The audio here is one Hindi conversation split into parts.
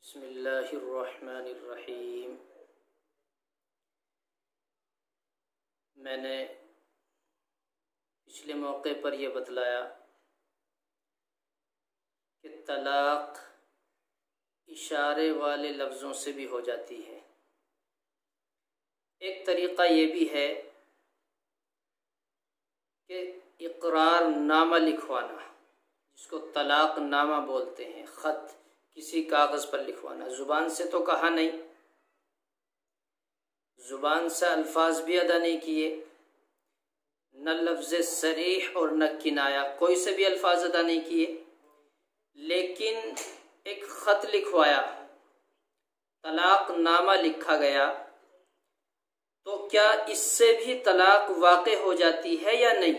बिस्मिल्लाहिर्रहमानिर्रहीम। मैंने पिछले मौके पर यह बतलाया कि तलाक़ इशारे वाले लफ्ज़ों से भी हो जाती है। एक तरीक़ा ये भी है कि इक़रार नामा लिखवाना, जिसको तलाक़ नामा बोलते हैं, ख़त किसी कागज़ पर लिखवाना। ज़ुबान से तो कहा नहीं, ज़ुबान से अल्फाज भी अदा नहीं किए, न लफ्ज़ सरीह और न किनाया, कोई से भी अल्फाज अदा नहीं किए, लेकिन एक ख़त लिखवाया, तलाक़ नामा लिखा गया, तो क्या इससे भी तलाक़ वाक़े हो जाती है या नहीं?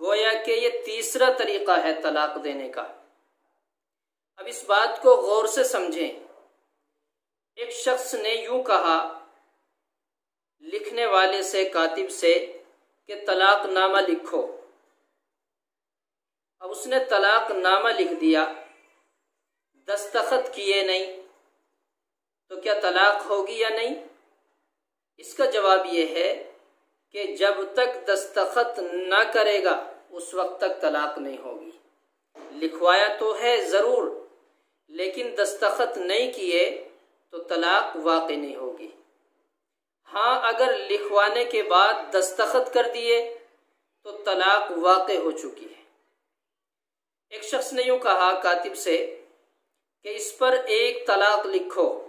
गोया कि ये तीसरा तरीक़ा है तलाक़ देने का। अब इस बात को गौर से समझें। एक शख्स ने यूं कहा लिखने वाले से, कातिब से, कि तलाक़ नामा लिखो। अब उसने तलाक़ नामा लिख दिया, दस्तखत किए नहीं, तो क्या तलाक़ होगी या नहीं? इसका जवाब यह है कि जब तक दस्तखत न करेगा उस वक्त तक तलाक़ नहीं होगी। लिखवाया तो है ज़रूर, लेकिन दस्तखत नहीं किए तो तलाक़ वाक़ई नहीं होगी। हाँ, अगर लिखवाने के बाद दस्तखत कर दिए तो तलाक़ वाक़ई हो चुकी है। एक शख्स ने यूँ कहा कातिब से कि इस पर एक तलाक़ लिखो।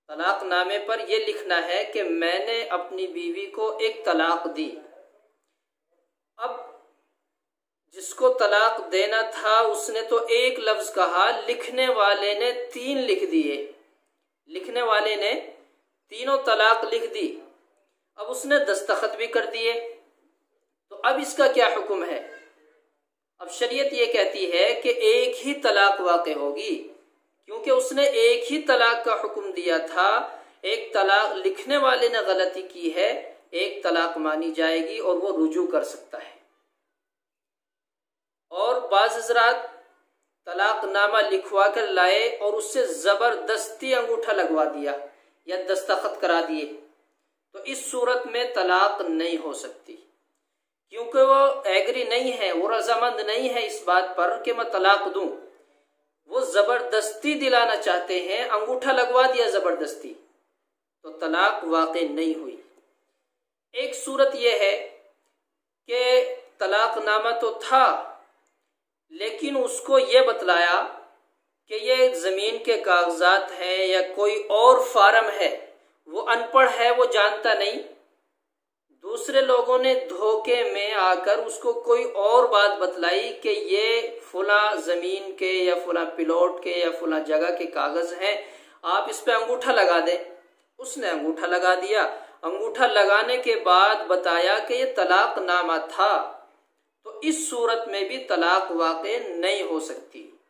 तलाक़ नामे पर यह लिखना है कि मैंने अपनी बीवी को एक तलाक़ दी। अब जिसको तलाक़ देना था उसने तो एक लफ्ज़ कहा, लिखने वाले ने 3 लिख दिए। लिखने वाले ने तीनों तलाक़ लिख दी। अब उसने दस्तखत भी कर दिए, तो अब इसका क्या हुक्म है? अब शरीयत ये कहती है कि एक ही तलाक़ वाक़ई होगी, क्योंकि उसने एक ही तलाक़ का हुक्म दिया था। एक तलाक़ लिखने वाले ने गलती की है, एक तलाक़ मानी जाएगी और वो रुजू कर सकता है। और बाज़ हज़रात तलाक़ नामा लिखवा कर लाए और उससे ज़बरदस्ती अंगूठा लगवा दिया या दस्तखत करा दिए, तो इस सूरत में तलाक़ नहीं हो सकती, क्योंकि वो एग्री नहीं है, वो रज़ामंद नहीं है इस बात पर कि मैं तलाक़ दूं। वो ज़बरदस्ती दिलाना चाहते हैं, अंगूठा लगवा दिया ज़बरदस्ती, तो तलाक़ वाक़ई नहीं हुई। एक सूरत यह है कि तलाक़ नामा तो था, लेकिन उसको ये बतलाया कि ये ज़मीन के कागजात हैं या कोई और फार्म है, वो अनपढ़ है, वो जानता नहीं। दूसरे लोगों ने धोखे में आकर उसको कोई और बात बतलाई कि ये फुला ज़मीन के या फुला प्लॉट के या फुला जगह के कागज़ हैं, आप इस पे अंगूठा लगा दें। उसने अंगूठा लगा दिया। अंगूठा लगाने के बाद बताया कि ये तलाक़ नामा था, तो इस सूरत में भी तलाक़ वाक़ई नहीं हो सकती।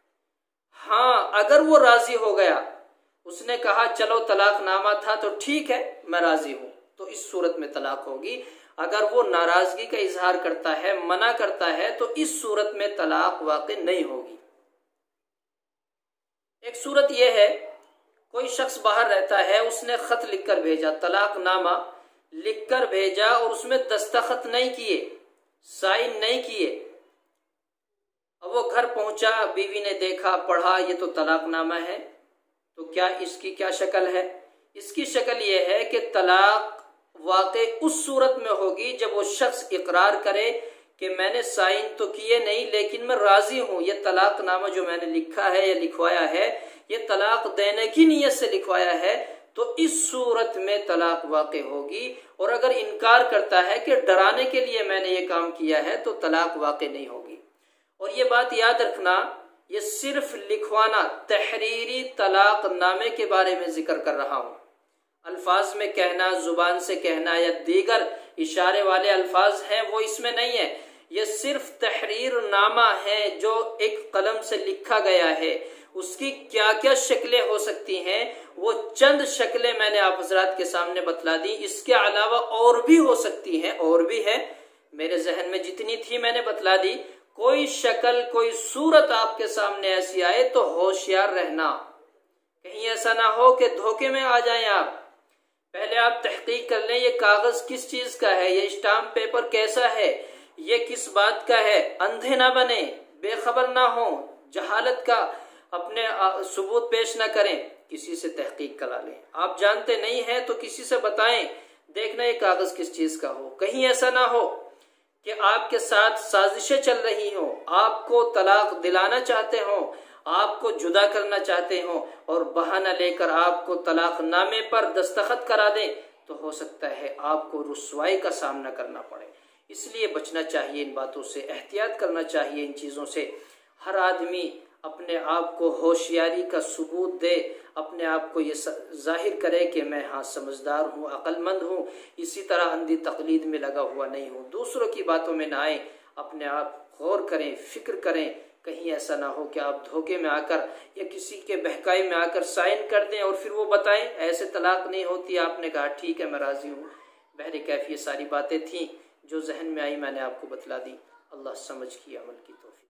हाँ, अगर वो राज़ी हो गया, उसने कहा चलो तलाक़ नामा था तो ठीक है, मैं राज़ी हूँ, तो इस सूरत में तलाक़ होगी। अगर वो नाराज़गी का इजहार करता है, मना करता है, तो इस सूरत में तलाक़ वाक़ई नहीं होगी। एक सूरत यह है, कोई शख्स बाहर रहता है, उसने ख़त लिखकर भेजा, तलाक़ नामा लिखकर भेजा और उसमें दस्तखत नहीं किए, साइन नहीं किए। अब वो घर पहुंचा, बीवी ने देखा, पढ़ा, ये तो तलाक़ नामा है, तो क्या इसकी क्या शक्ल है? इसकी शक्ल ये है कि तलाक़ वाक़ई उस सूरत में होगी जब वो शख्स इकरार करे कि मैंने साइन तो किए नहीं, लेकिन मैं राज़ी हूँ, ये तलाक़ नामा जो मैंने लिखा है या लिखवाया है, ये तलाक़ देने की नीयत से लिखवाया है, तो इस सूरत में तलाक़ वाक़ई होगी। और अगर इनकार करता है कि डराने के लिए मैंने ये काम किया है, तो तलाक़ वाक़ई नहीं होगी। और ये बात याद रखना, ये सिर्फ लिखवाना, तहरीरी तलाक़ नामे के बारे में जिक्र कर रहा हूँ। अल्फाज में कहना, जुबान से कहना या दीगर इशारे वाले अल्फाज हैं, वो इसमें नहीं है। ये सिर्फ तहरीर नामा है जो एक कलम से लिखा गया है। उसकी क्या क्या शक्लें हो सकती हैं, वो चंद शक्लें मैंने आप हज़रात के सामने बतला दी। इसके अलावा और भी हो सकती हैं, और भी है, मेरे जहन में जितनी थी मैंने बतला दी। कोई शक्ल कोई सूरत आपके सामने ऐसी आए तो होशियार रहना, कहीं ऐसा ना हो कि धोखे में आ जाएं आप। पहले आप तहकीक कर लें, ये कागज किस चीज का है, ये स्टाम्प पेपर कैसा है, ये किस बात का है। अंधे ना बने, बेखबर ना हो, जहालत का अपने सबूत पेश ना करें, किसी से तहकीक करा लें। आप जानते नहीं हैं तो किसी से बताएं, देखना ये कागज किस चीज का हो। कहीं ऐसा ना हो कि आपके साथ साजिशें चल रही हो, आपको तलाक दिलाना चाहते हो, आपको जुदा करना चाहते हो और बहाना लेकर आपको तलाक नामे पर दस्तखत करा दें, तो हो सकता है आपको रुसवाई का सामना करना पड़े। इसलिए बचना चाहिए इन बातों से, एहतियात करना चाहिए इन चीज़ों से। हर आदमी अपने आप को होशियारी का सबूत दे, अपने आप को ये जाहिर करे कि मैं हाँ समझदार हूँ, अक्लमंद हूँ, इसी तरह अंधी तकलीद में लगा हुआ नहीं हूँ। दूसरों की बातों में ना आए, अपने आप गौर करें, फिक्र करें। कहीं ऐसा ना हो कि आप धोखे में आकर या किसी के बहकाई में आकर साइन कर दें और फिर वो बताएं ऐसे तलाक नहीं होती, आपने कहा ठीक है मैं राजी हूँ। बहरे कैफ ये सारी बातें थीं जो जहन में आई, मैंने आपको बतला दी। अल्लाह समझ की अमल की तौफीक।